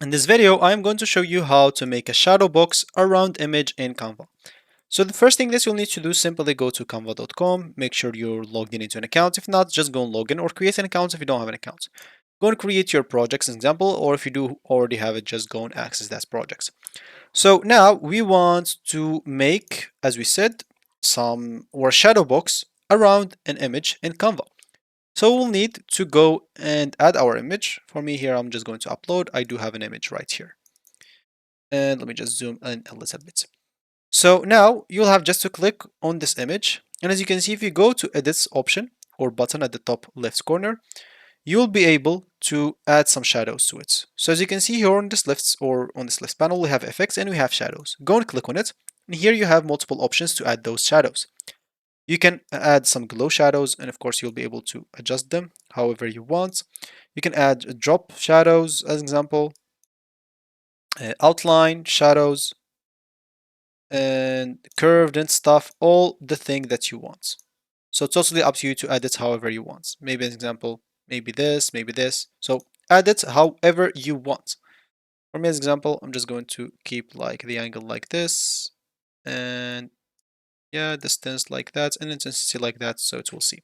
In this video, I'm going to show you how to make a shadow box around image in Canva. So the first thing that you'll need to do, simply go to canva.com, make sure you're logged in into an account. If not, just go and log in or create an account if you don't have an account. Go and create your projects as an example, or if you do already have it, just go and access that projects. So now we want to make, as we said, some or shadow box around an image in Canva. So we'll need to go and add our image. For me here, I'm just going to upload. I do have an image right here. And let me just zoom in a little bit. So now you'll have just to click on this image. And as you can see, if you go to edits option or button at the top left corner, you'll be able to add some shadows to it. So as you can see here on this left panel, we have effects and we have shadows. Go and click on it. And here you have multiple options to add those shadows. You can add some glow shadows, and of course you'll be able to adjust them however you want. You can add drop shadows as an example, outline shadows, and curved and stuff, all the thing that you want. So it's totally up to you to add it however you want. Maybe an example, maybe this, maybe this. So add it however you want. For me as example, I'm just going to keep like the angle like this, and yeah, distance like that, and intensity like that, so it will see.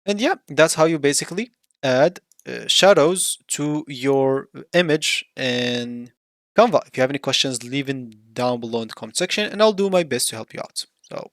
And yeah, that's how you basically add shadows to your image in Canva. If you have any questions, leave them down below in the comment section, and I'll do my best to help you out. So